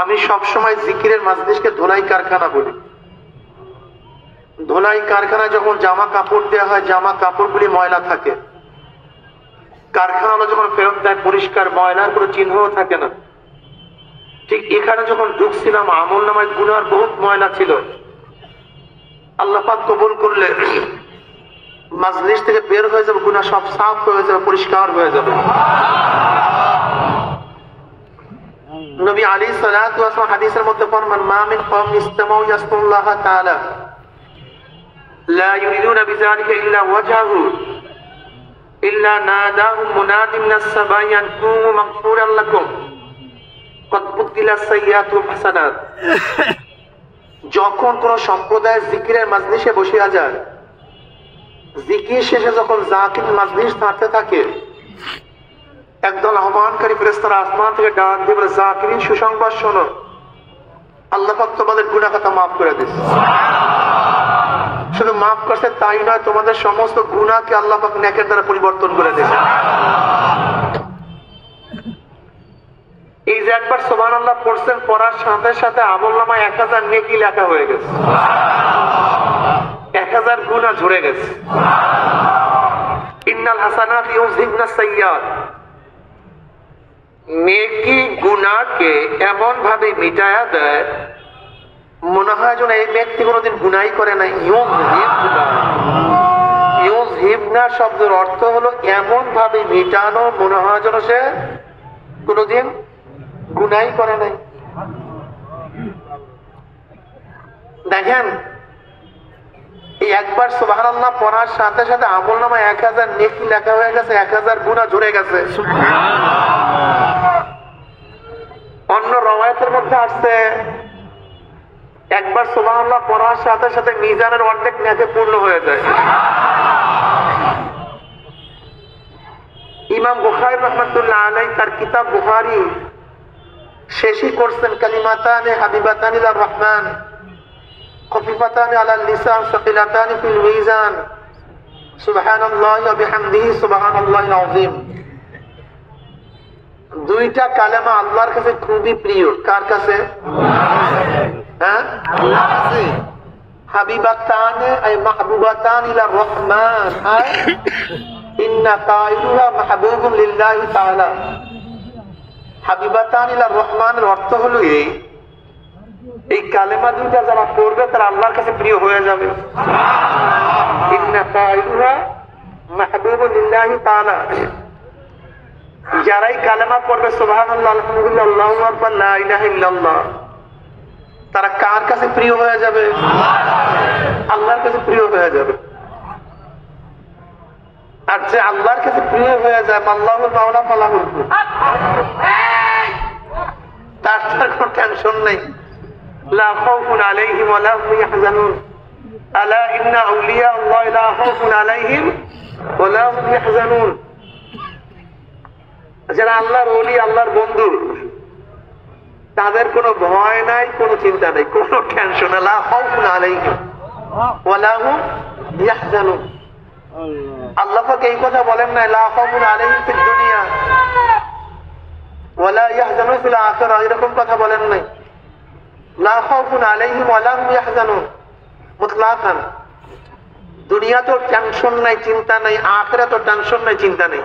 আমি সবসময় জিকিরের মাজলিসকে ধোলাই কারখানা বলি। ধোলাই কারখানায় যখন জামা কাপড় দেওয়া হয়, জামা কাপড়গুলি ময়লা থাকে, কারখানা যখন ফেরত দেয় পরিষ্কার, ময়লার কোনো চিহ্নও থাকে না। ঠিক এখানে যখন ঢুকছিলাম আমল নামায় গুনার বহুত ময়লা ছিল। আল্লাহ পাক কবুল করলে মাজলিস থেকে বের হয়ে যাবে, গুনাহ সব সাফ হয়ে যাবে, পরিষ্কার হয়ে যাবে। নবী আলাইহিস সালাতু ওয়াস সালাম হাদিসের মধ্যে ফরমান, মা মিন কওমিন ইসতামাউ ইয়াসকুল্লাহ তাআলা লা ইউরিদুনা বিযালিকা ইল্লা ওয়াজহু ইল্লা নাদাহুম মুনাদিম মিনাস সামাই আন কুমু মাগফুরান লাকুম কদ বুদ্দিলাস সাইয়্যাতু হাসানাত। যখন কোন সম্প্রদায়ের জিকিরের মাজলিসে বসিয়া যায়, জিকির শেষে যখন জাকির মাজলিস থাকতে থাকে, একদল আহ্বানকারী ফেরেশতারা আসমান থেকে ডাক দিয়ে বলে, জাকিরিন সুসংবাদ শোনো, আল্লাহ পাক তোমাদের গুনাহ খাতা মাফ করে দিয়েছে। শুধু মাফ করছে তাই নয়, তোমাদের সমস্ত গুনাহকে আল্লাহ পাক নেকের দ্বারা পরিবর্তন করে দিয়েছে। এই যে একবার সুবহানাল্লাহ পড়ছেন, পড়ার সাথে সাথে আমলনামায় 1000 নেকি লেখা হয়ে গেছে, 1000 গুনাহ ঝরে গেছে। ইন্নাল হাসানাত ইউযহিবনাস সাইয়্যাত, নেকি গুনাহকে এমন ভাবে মিটায়া দেয় মনে হয় যেন এই ব্যক্তি কোনোদিন গুনাহই করে নাই। ইউযহিবনা শব্দের অর্থ হলো এমন ভাবে মিটানো, মনে হয় যেন সে কোনোদিন গুনাহই করে নাই। দেখেন, এই একবার সুবহানাল্লাহ পড়ার সাথে সাথে আমলনামায় 1000 নেকি লেখা হয়ে গেছে, 1000 গুনাহ ঝরে গেছে। অন্য রওয়ায়াতের মধ্যে আসছে, একবার সুবহানাল্লাহ পড়ার সাথে সাথে মিজানের অর্ধেক নেকি পূর্ণ হয়ে যায়। ইমাম বুখারী রাহমাতুল্লাহ আলাইহি তার কিতাব বুখারী শেষই করছেন, কালিমাতানে হাবিবাতানি ইলার রহমান খফিফাতানি আলাল লিসান সাকিলাতানি ফিল মিজান সুবহানাল্লাহি ওয়া বিহামদিহি সুবহানাল্লাহিল আযীম। দুইটা কালেমা আল্লাহর কাছে খুবই প্রিয়। কার কাছে? হ্যাঁ, আল্লাহর কাছে। হাবিবাতানে আই মাহবুবাতানি ইলার রহমান আই ইন্না কাইলুহা মাহবুবুন লিল্লাহি তাআলা। হাবিবাতান ইলা রহমানের অর্থ হলো এই কালেমা দুইটা যারা পড়বে তারা আল্লাহর কাছে প্রিয় হয়ে যাবে। ইন্না কাইলুহা মাহবুবুন লিল্লাহি তাআলা, যারাই কালেমা পড়বে সুবহানাল্লাহ আলহামদুলিল্লাহ আল্লাহু আকবার লা ইলাহা ইল্লাল্লাহ, তারা কার কাছে প্রিয় হয়ে যাবে? আল্লাহর কাছে প্রিয় হয়ে যাবে। আর যে আল্লাহর কাছে প্রিয় হয়ে যায়, আল্লাহুল মাওলা ফালাহুল মুলক, তার কোনো টেনশন নেই। লা খাউফুন আলাইহিম ওয়া লা হুম ইয়াহজানুন, আলা ইন্না আউলিয়া আল্লাহ লা খাউফুন আলাইহিম ওয়া লা হুম ইয়াহজানুন। যারা আল্লাহর ওলি, আল্লাহর বন্ধু, তাদের কোনো ভয় নাই, কোনো চিন্তা নাই, কোনো টেনশন নাই। লা খাউফুন আলাইহিম ওয়া লা হুম ইয়াহজানুন। আল্লাহ পাক এই কথা বলেন না, লা খাউফুন আলাইহিম ফিদ দুনিয়া ওয়া লা ইয়াহজানুন ফিল আখিরাহ, এরকম কথা বলেন নাই। লা খাউফুন আলাইহিম ওয়া লা হুম ইয়াহজানুন মুতলাকান। দুনিয়াতেও টেনশন নাই, চিন্তা নাই, আখিরাতেও টেনশন নাই, চিন্তা নেই।